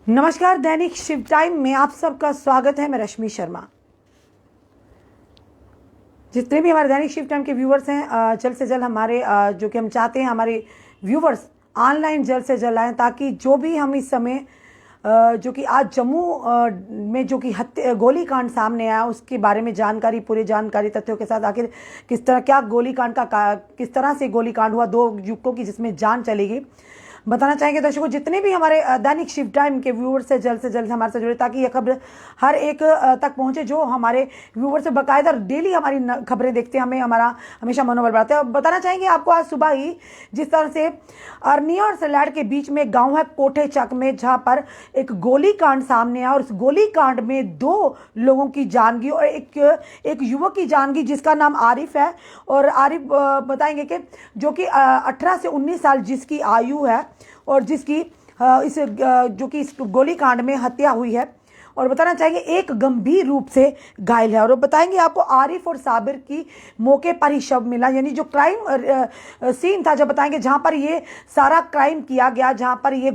नमस्कार, दैनिक शिव टाइम में आप सबका स्वागत है। मैं रश्मि शर्मा। जितने भी हमारे दैनिक शिव टाइम के व्यूवर्स हैं, जल्द से जल्द हमारे जो कि हम चाहते हैं हमारे व्यूवर्स ऑनलाइन जल्द से जल्द आएँ, ताकि जो भी हम इस समय जो कि आज जम्मू में जो कि गोलीकांड सामने आया उसके बारे में जानकारी, पूरी जानकारी तथ्यों के साथ, आखिर किस तरह क्या गोलीकांड का किस तरह से गोलीकांड हुआ, 2 युवकों की जिसमें जान चली गई, बताना चाहेंगे दर्शकों। जितने भी हमारे दैनिक शिव टाइम के व्यूअर्स से जल्द हमारे से जुड़े, ताकि ये खबर हर एक तक पहुंचे जो हमारे व्यूअर्स से बाकायदा डेली हमारी खबरें देखते हैं, हमें हमारा हमेशा मनोबल बढ़ाते हैं। बताना चाहेंगे आपको, आज सुबह ही जिस तरह से अरनिया और सलाड़ के बीच में गांव है कोठे चक में, जहां पर एक गोलीकांड सामने आया और उस गोलीकांड में 2 लोगों की जान गई और एक युवक की जान गई जिसका नाम आरिफ है। और आरिफ बताएंगे कि जो कि 18 से 19 साल जिसकी आयु है और जिसकी जो कि इस गोलीकांड में हत्या हुई है। और बताना चाहेंगे एक गंभीर रूप से घायल है। और बताएंगे आपको आरिफ और साबिर की मौके पर ही शव मिला, यानी जो क्राइम सीन था, जब बताएंगे जहां पर ये सारा क्राइम किया गया, जहां पर ये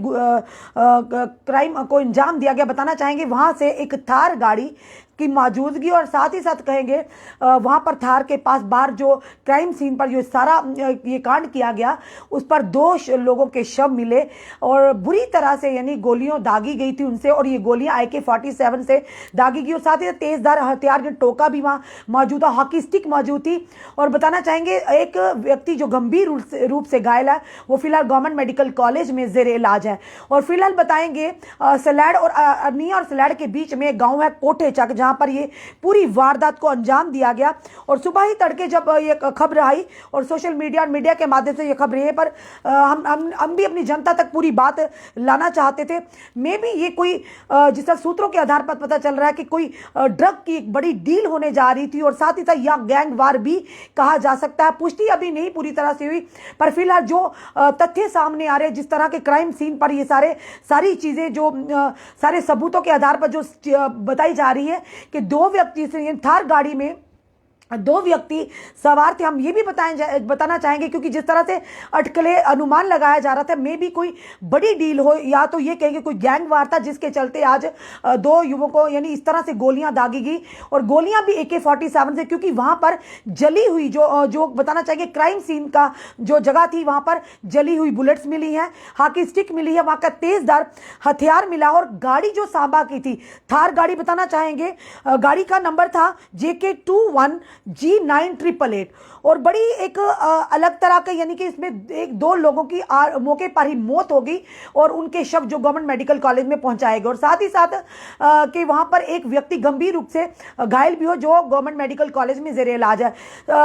क्राइम को अंजाम दिया गया। बताना चाहेंगे वहां से एक थार गाड़ी की मौजूदगी और साथ ही साथ कहेंगे वहां पर थार के पास बाहर जो क्राइम सीन पर जो सारा ये कांड किया गया उस पर 2 लोगों के शव मिले और बुरी तरह से यानी गोलियों दागी गई थी उनसे, और ये गोलियां AK-47 से दागी गई और साथ ही तेजधार हथियार के टोका भी वहां मौजूद था, हॉकी स्टिक मौजूद थी। और बताना चाहेंगे एक व्यक्ति जो गंभीर रूप से घायल है वो फिलहाल गवर्नमेंट मेडिकल कॉलेज में जेर इलाज है। और फिलहाल बताएंगे सलाड़ और अरनिया और सलाड़ के बीच में गाँव है कोठे चक, जहां पर ये पूरी वारदात को अंजाम दिया गया। और सुबह ही तड़के जब ये खबर आई और सोशल मीडिया के माध्यम से ये खबर है, पर हम भी अपनी जनता तक पूरी बात लाना चाहते थे। मे भी ये कोई जिस तरह सूत्रों के आधार पर पता चल रहा है कि कोई ड्रग की एक बड़ी डील होने जा रही थी और साथ ही साथ यह गैंगवार भी कहा जा सकता है। पुष्टि अभी नहीं पूरी तरह से हुई, पर फिलहाल जो तथ्य सामने आ रहे हैं, जिस तरह के क्राइम सीन पर ये सारी चीजें जो सारे सबूतों के आधार पर जो बताई जा रही है कि 2 व्यक्ति से थार गाड़ी में 2 व्यक्ति सवार थे। हम ये भी बताना चाहेंगे क्योंकि जिस तरह से अटकलें अनुमान लगाया जा रहा था, मे भी कोई बड़ी डील हो या तो ये कहेंगे कोई गैंगवार था जिसके चलते आज 2 युवकों यानी इस तरह से गोलियां दागी गई। और गोलियां भी AK-47 से, क्योंकि वहां पर जली हुई जो बताना चाहिए क्राइम सीन का जो जगह थी वहां पर जली हुई बुलेट्स मिली हैं, हॉकी स्टिक मिली है, वहां का तेजधार हथियार मिला। और गाड़ी जो सांबा की थी थार गाड़ी, बताना चाहेंगे गाड़ी का नंबर था JK21G9888 और बड़ी एक अलग तरह का, यानी कि इसमें 2 लोगों की मौके पर ही मौत हो गई और उनके शव जो गवर्नमेंट मेडिकल कॉलेज में पहुंचाए गए। और साथ ही साथ कि वहां पर एक व्यक्ति गंभीर रूप से घायल भी हो जो गवर्नमेंट मेडिकल कॉलेज में जेर इलाज है।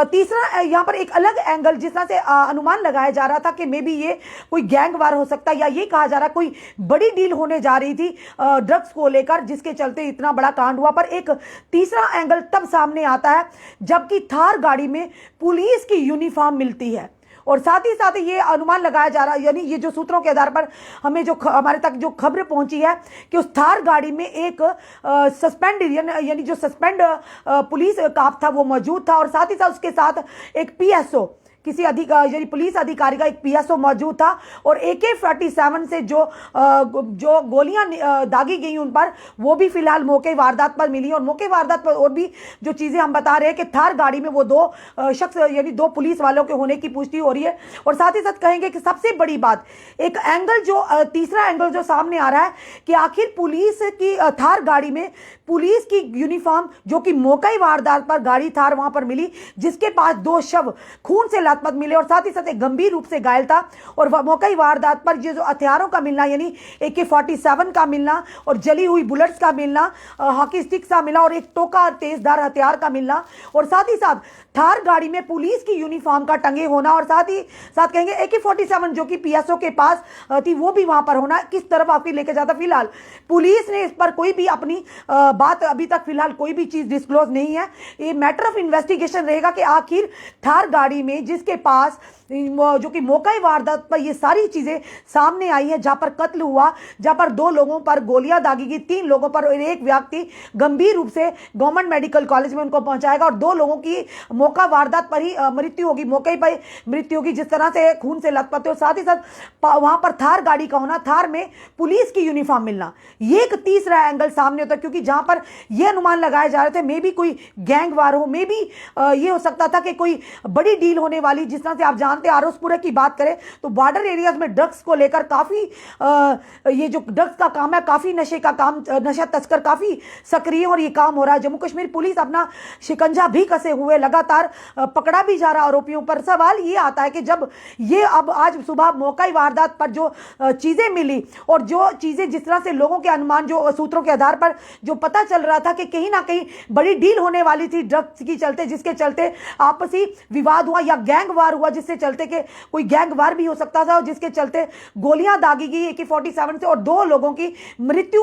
तीसरा यहां पर एक अलग एंगल जिस तरह से अनुमान लगाया जा रहा था कि मे बी ये कोई गैंगवार हो सकता है, या ये कहा जा रहा कोई बड़ी डील होने जा रही थी ड्रग्स को लेकर, जिसके चलते इतना बड़ा कांड हुआ। पर एक तीसरा एंगल तब सामने आता है जबकि थार गाड़ी में पुलिस की यूनिफॉर्म मिलती है। और साथ ही साथ ये अनुमान लगाया जा रहा है, यानी ये जो सूत्रों के आधार पर हमें जो हमारे तक जो खबर पहुंची है कि उस थार गाड़ी में एक सस्पेंड यानी जो सस्पेंड पुलिस काप था वो मौजूद था और साथ ही साथ उसके साथ एक PSO किसी यानी पुलिस अधिकारी का एक PSO मौजूद था। और AK-47 से जो गोलियां दागी गई उन पर, वो भी फिलहाल मौके वारदात पर मिली। और मौके वारदात पर और भी जो चीजें हम बता रहे हैं कि थार गाड़ी में वो 2 शख्स यानी 2 पुलिस वालों के होने की पुष्टि हो रही है। और साथ ही साथ कहेंगे कि सबसे बड़ी बात, एक एंगल जो तीसरा एंगल जो सामने आ रहा है कि आखिर पुलिस की थार गाड़ी में पुलिस की यूनिफॉर्म जो कि मौके वारदात पर गाड़ी थार वहां पर मिली, जिसके पास 2 शव खून से लथपथ मिले और साथ ही साथ एक गंभीर रूप से घायल था। और मौके वारदात पर जो हथियारों का मिलना, यानी AK-47 का मिलना और जली हुई बुलेट्स का मिलना, हॉकी स्टिक का मिला और एक टोका तेजधार हथियार का मिलना, और साथ ही साथ थार गाड़ी में पुलिस की यूनिफॉर्म का टंगे होना, और साथ ही साथ कहेंगे AK-47 जो कि PSO के पास थी वो भी वहां पर होना। किस तरफ आपकी लेके जाता, फिलहाल पुलिस ने इस पर कोई भी अपनी बात अभी तक फिलहाल कोई भी चीज डिस्क्लोज नहीं है। ये मैटर ऑफ इन्वेस्टिगेशन रहेगा कि आखिर थार गाड़ी में जिस जिसके पास जो कि मौका वारदात पर ये सारी चीजें सामने आई है, जहां पर कत्ल हुआ, जहां पर 2 लोगों पर गोलियां दागी गई, 3 लोगों पर, और एक व्यक्ति गंभीर रूप से गवर्नमेंट मेडिकल कॉलेज में उनको पहुंचाएगा, और 2 लोगों की मौका वारदात पर ही मृत्यु होगी, मौके पर मृत्यु होगी, जिस तरह से खून से लथपथ। और साथ ही साथ वहां पर थार गाड़ी का होना, थार में पुलिस की यूनिफॉर्म मिलना, ये एक तीसरा एंगल सामने होता है, क्योंकि जहां पर यह अनुमान लगाए जा रहे थे मे भी कोई गैंग वार हो, मे भी ये हो सकता था कि कोई बड़ी डील होने वाली, जिस तरह से आप जानते हैं आरोसपुरे की बात करें तो बॉर्डर एरियाज में ड्रग्स को लेकर काफी ये जो ड्रग्स का काम है, काफी नशे का काम, नशा तस्कर काफी सक्रिय और ये काम हो रहा है। जम्मू कश्मीर पुलिस अपना शिकंजा भी कसे हुए लगातार पकड़ा भी जा रहा आरोपियों पर। सवाल ये आता है कि जब ये अब आज सुबह मौका वारदात पर जो चीजें मिली और जो चीजें जिस तरह से लोगों के अनुमान, जो सूत्रों के आधार पर जो पता चल रहा था कि कहीं ना कहीं बड़ी डील होने वाली थी ड्रग्स की चलते, जिसके चलते आपसी विवाद हुआ या गैंग वार हुआ, जिससे चलते कि कोई गैंग वार भी हो सकता था, और जिसके चलते गोलियां दागी गई AK-47 से और 2 लोगों की मृत्यु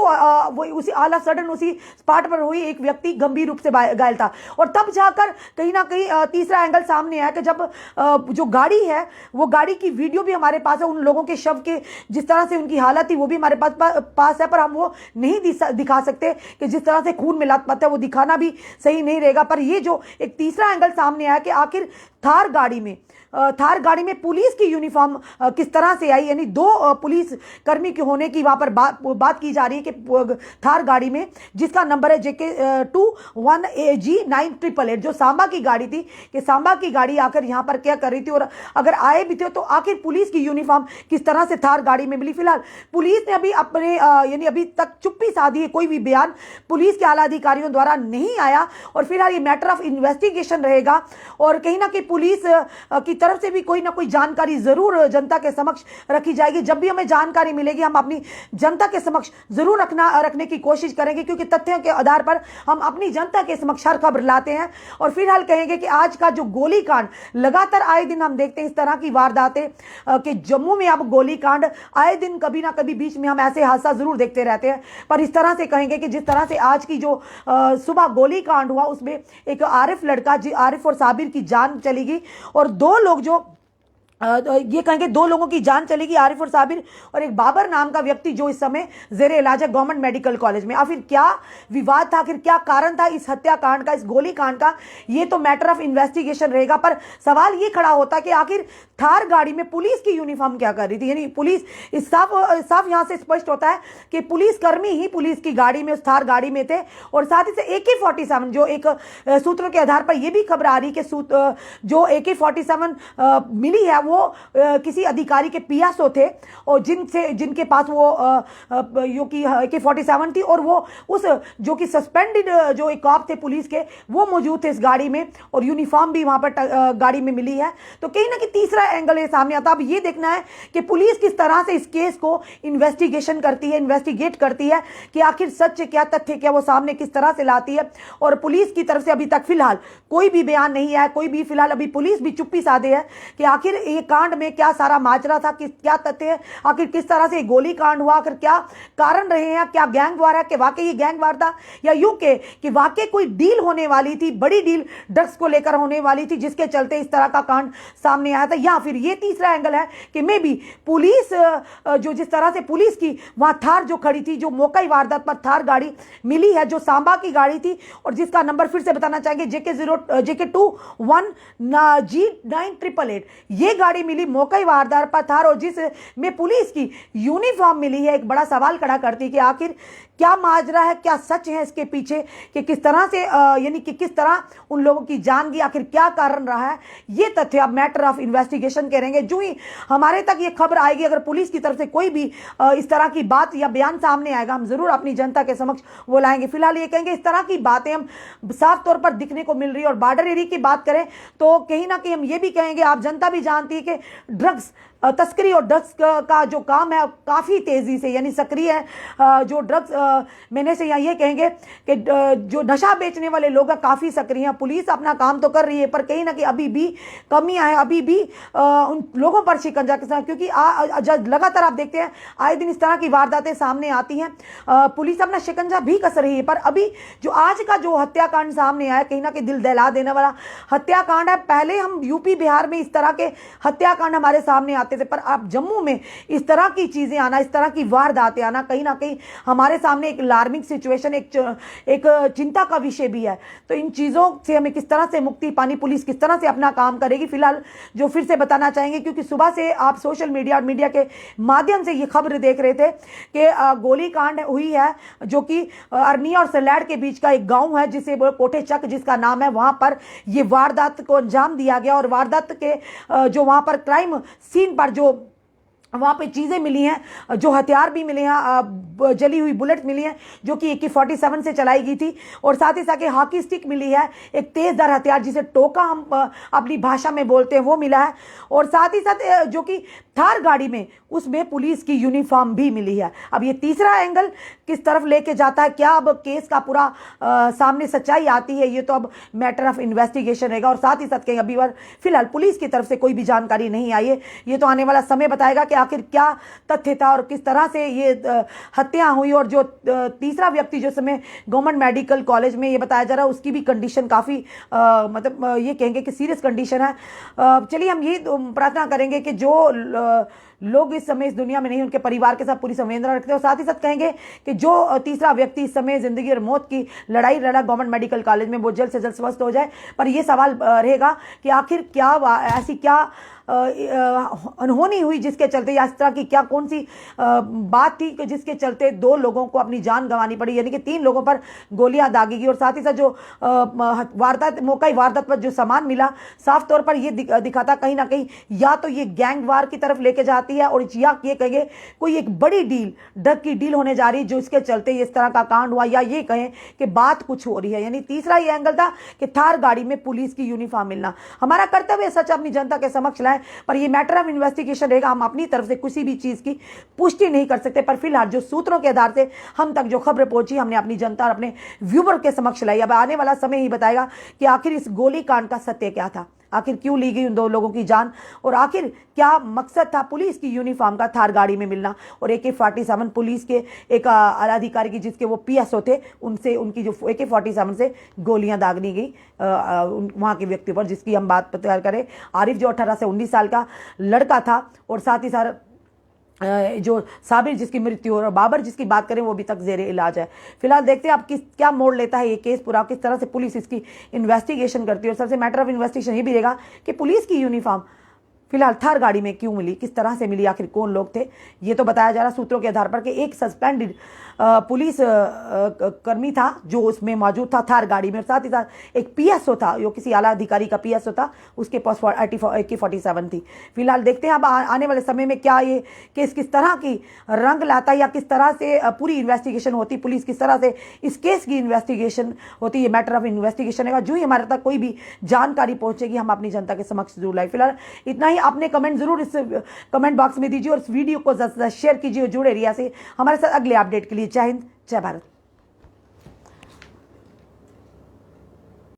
उसी आला सडन उसी स्पॉट पर हुई, एक व्यक्ति गंभीर रूप से घायल था। और तब जाकर कहीं ना कहीं तीसरा एंगल सामने आया कि जब जो गाड़ी है वो गाड़ी की वीडियो भी हमारे पास है, उन लोगों के शव के जिस तरह से उनकी हालत थी वो भी हमारे पास है, पर हम वो नहीं दिखा सकते कि जिस तरह से खून में लथपथ है वो दिखाना भी सही नहीं रहेगा। पर ये जो एक तीसरा एंगल सामने आया कि आखिर थार गाड़ी में पुलिस की यूनिफॉर्म किस तरह से आई, यानी 2 पुलिस कर्मी के होने की वहां पर बात की जा रही है कि थार गाड़ी में, जिसका नंबर है JK21AG9888, जो सांबा की गाड़ी थी, कि सांबा की गाड़ी आकर यहां पर क्या कर रही थी, और अगर आए भी थे तो आखिर पुलिस की यूनिफॉर्म किस तरह से थार गाड़ी में मिली। फिलहाल पुलिस ने अभी अपने यानी अभी तक चुप्पी साधी है, कोई भी बयान पुलिस के आला अधिकारियों द्वारा नहीं आया, और फिलहाल ये मैटर ऑफ इन्वेस्टिगेशन रहेगा, और कहीं ना कहीं पुलिस की तरफ से भी कोई ना कोई जानकारी जरूर जनता के समक्ष रखी जाएगी। जब भी हमें जानकारी मिलेगी हम अपनी जनता के समक्ष जरूर रखने की कोशिश करेंगे, क्योंकि तथ्यों के आधार पर हम अपनी जनता के समक्ष हर खबर लाते हैं। और फिलहाल कहेंगे कि आज का जो गोलीकांड लगातार आए दिन हम देखते हैं, इस तरह की वारदातें कि जम्मू में अब गोलीकांड आए दिन कभी ना कभी बीच में हम ऐसे हादसा जरूर देखते रहते हैं। पर इस तरह से कहेंगे कि जिस तरह से आज की जो सुबह गोलीकांड हुआ उसमें एक आरिफ और साबिर की जान चली गई, और 2 लोग जो ये कहेंगे 2 लोगों की जान चलेगी, आरिफ और साबिर, और एक बाबर नाम का व्यक्ति जो इस समय जेरे इलाज है गवर्नमेंट मेडिकल कॉलेज में। आखिर क्या विवाद था, आखिर क्या कारण था इस हत्याकांड का, इस गोलीकांड का, ये तो मैटर ऑफ इन्वेस्टिगेशन रहेगा। पर सवाल ये खड़ा होता है कि आखिर थार गाड़ी में पुलिस की यूनिफॉर्म क्या कर रही थी, यानी पुलिस इस साफ यहां से स्पष्ट होता है कि पुलिस कर्मी ही पुलिस की गाड़ी में, उस थार गाड़ी में थे। और साथ ही से AK-47 जो एक सूत्रों के आधार पर यह भी खबर आ रही कि जो AK-47 मिली है वो किसी अधिकारी के पियासो थे, और जिनके पास वो AK-47 थी, और वो उस जो कि सस्पेंडेड जो एक कॉप थे पुलिस के वो मौजूद थे इस गाड़ी में, और यूनिफॉर्म भी वहां पर गाड़ी में मिली है। तो कहीं ना कहीं तीसरा एंगल ये सामने आता है। अब ये देखना है कि पुलिस किस तरह से इस केस को इन्वेस्टिगेट करती है कि आखिर सच क्या, तथ्य क्या, वो सामने किस तरह से लाती है। और पुलिस की तरफ से अभी तक फिलहाल कोई भी बयान नहीं आया, कोई भी फिलहाल अभी पुलिस भी चुप्पी साधे है कि आखिर ये कांड में क्या सारा माजरा था, क्या तथ्य है, आखिर किस तरह से गोली कांड हुआ, आखिर क्या कारण रहे हैं, क्या गैंग वार है, कि वाकई ये गैंग वार था, या यूं कि वाकई कोई डील होने वाली थी, बड़ी डील ड्रग्स को लेकर होने वाली थी, जिसके चलते इस तरह का कांड सामने आया था। या फिर ये तीसरा एंगल है कि मे बी पुलिस जो जिस तरह से पुलिस की वहां थार जो खड़ी थी, जो मौका वारदात पर थार गाड़ी मिली है, जो सांबा की गाड़ी थी, और जिसका नंबर फिर से बताना चाहेंगे JK21G9888, ये गाड़ी मिली मौका वारदात पर थार, और जिसमें पुलिस की यूनिफॉर्म मिली है। एक बड़ा सवाल खड़ा करती कि आखिर क्या माजरा है, क्या सच है इसके पीछे, कि किस तरह से यानी कि किस तरह उन लोगों की जान गई, आखिर क्या कारण रहा है, ये तथ्य अब मैटर ऑफ इन्वेस्टिगेशन करेंगे। जो ही हमारे तक ये खबर आएगी, अगर पुलिस की तरफ से कोई भी इस तरह की बात या बयान सामने आएगा, हम जरूर अपनी जनता के समक्ष वो लाएंगे। फिलहाल ये कहेंगे इस तरह की बातें हम साफ तौर पर दिखने को मिल रही है। और बॉर्डर एरिया की बात करें तो कहीं ना कहीं हम ये भी कहेंगे, आप जनता भी जानती है कि ड्रग्स तस्करी और ड्रग्स का जो काम है काफ़ी तेज़ी से यानी सक्रिय है। जो ड्रग्स मैंने से यहाँ ये कहेंगे कि जो नशा बेचने वाले लोग हैं काफ़ी सक्रिय हैं। पुलिस अपना काम तो कर रही है पर कहीं ना कहीं अभी भी कमियां हैं, अभी भी उन लोगों पर शिकंजा के साथ, क्योंकि लगातार आप देखते हैं आए दिन इस तरह की वारदातें सामने आती हैं। पुलिस अपना शिकंजा भी कस रही है पर अभी जो आज का जो हत्याकांड सामने आया कहीं ना कहीं दिल दहला देने वाला हत्याकांड है। पहले हम यूपी बिहार में इस तरह के हत्याकांड हमारे सामने आते थे पर अब जम्मू में इस तरह की चीजें आना, इस तरह की वारदातें आना कहीं ना कहीं हमारे सामने एक अलार्मिंग सिचुएशन, एक चिंता का विषय भी है। तो इन चीजों से हमें किस तरह से मुक्ति पानी, पुलिस किस तरह से अपना काम करेगी, फिलहाल जो फिर से बताना चाहेंगे क्योंकि सुबह से आप सोशल मीडिया और मीडिया के माध्यम से ये खबर देख रहे थे कि गोलीकांड हुई है जो कि अरनिया और सलैड के बीच का एक गांव है जिसे कोठे चक जिसका नाम है, वहां पर ये वारदात को अंजाम दिया गया। और वारदात के जो वहां पर क्राइम सीन पर जो वहाँ पे चीज़ें मिली हैं, जो हथियार भी मिले हैं, जली हुई बुलेट मिली हैं जो कि AK-47 से चलाई गई थी और साथ ही साथ हॉकी स्टिक मिली है, एक तेजदार हथियार जिसे टोका हम अपनी भाषा में बोलते हैं वो मिला है और साथ ही साथ जो कि थार गाड़ी में उसमें पुलिस की यूनिफॉर्म भी मिली है। अब ये तीसरा एंगल किस तरफ लेके जाता है, क्या अब केस का पूरा सामने सच्चाई आती है, ये तो अब मैटर ऑफ इन्वेस्टिगेशन रहेगा। और साथ ही साथ कहीं अभी फिलहाल पुलिस की तरफ से कोई भी जानकारी नहीं आई है, ये तो आने वाला समय बताएगा कि आखिर क्या तथ्य था और किस तरह से ये हत्या हुई। और जो तीसरा व्यक्ति जो समय गवर्नमेंट मेडिकल कॉलेज में ये बताया जा रहा है उसकी भी कंडीशन काफ़ी मतलब ये कहेंगे कि सीरियस कंडीशन है। चलिए हम ये प्रार्थना करेंगे कि जो लोग इस समय इस दुनिया में नहीं उनके परिवार के साथ पूरी संवेदना रखते हैं और साथ ही साथ कहेंगे कि जो तीसरा व्यक्ति इस समय जिंदगी और मौत की लड़ाई लड़ा गवर्नमेंट मेडिकल कॉलेज में वो जल्द से जल्द स्वस्थ हो जाए। पर यह सवाल रहेगा कि आखिर क्या ऐसी क्या अनहोनी हुई जिसके चलते या इस तरह की क्या कौन सी बात थी कि जिसके चलते दो लोगों को अपनी जान गंवानी पड़ी, यानी कि 3 लोगों पर गोलियां दागी गई। और साथ ही साथ जो वारदात मौका वारदात पर जो सामान मिला साफ तौर पर यह दिखाता कहीं ना कहीं या तो ये गैंग वार की तरफ लेके जाती है और या ये कहेंगे कोई एक बड़ी डील ड्रग की डील होने जा रही है जो इसके चलते इस तरह का कांड हुआ, या ये कहें कि बात कुछ हो रही है। यानी तीसरा ये एंगल था कि थार गाड़ी में पुलिस की यूनिफॉर्म मिलना। हमारा कर्तव्य सच अपनी जनता के समक्ष लाए पर यह मैटर ऑफ इन्वेस्टिगेशन रहेगा। हम अपनी तरफ से किसी भी चीज की पुष्टि नहीं कर सकते पर फिलहाल जो सूत्रों के आधार से हम तक जो खबर पहुंची हमने अपनी जनता और अपने व्यूवर के समक्ष लाई। अब आने वाला समय ही बताएगा कि आखिर इस गोलीकांड का सत्य क्या था, आखिर क्यों ली गई उन 2 लोगों की जान और आखिर क्या मकसद था पुलिस की यूनिफॉर्म का थार गाड़ी में मिलना और AK-47 पुलिस के एक अधिकारी की जिसके वो PSO थे उनसे उनकी जो AK-47 से गोलियां दागनी गई वहां के व्यक्ति पर, जिसकी हम बात पता करें आरिफ जो 18 से 19 साल का लड़का था और साथ ही साथ जो साबिर जिसकी मृत्यु हो और बाबर जिसकी बात करें वो अभी तक जेरे इलाज है। फिलहाल देखते हैं आप क्या मोड़ लेता है ये केस पूरा, किस तरह से पुलिस इसकी इन्वेस्टिगेशन करती है। और सबसे मैटर ऑफ इन्वेस्टिगेशन ये भी रहेगा कि पुलिस की यूनिफॉर्म फिलहाल थार गाड़ी में क्यों मिली, किस तरह से मिली, आखिर कौन लोग थे, ये तो बताया जा रहा सूत्रों के आधार पर कि एक सस्पेंडेड पुलिस कर्मी था जो उसमें मौजूद था थार गाड़ी में और साथ ही साथ एक PSO था जो किसी आला अधिकारी का PSO था, उसके पास AK-47 थी। फिलहाल देखते हैं अब आने वाले समय में क्या ये केस किस तरह की रंग लाता है या किस तरह से पूरी इन्वेस्टिगेशन होती, पुलिस किस तरह से इस केस की इन्वेस्टिगेशन होती है। मैटर ऑफ इन्वेस्टिगेशन है, जो ही हमारे तक कोई भी जानकारी पहुंचेगी हम अपनी जनता के समक्ष जरूर लाए। फिलहाल इतना ही, अपने कमेंट जरूर इस कमेंट बॉक्स में दीजिए और इस वीडियो को शेयर कीजिए, जुड़े रहिए से हमारे साथ अगले अपडेट के लिए। जय हिंद, जय भारत।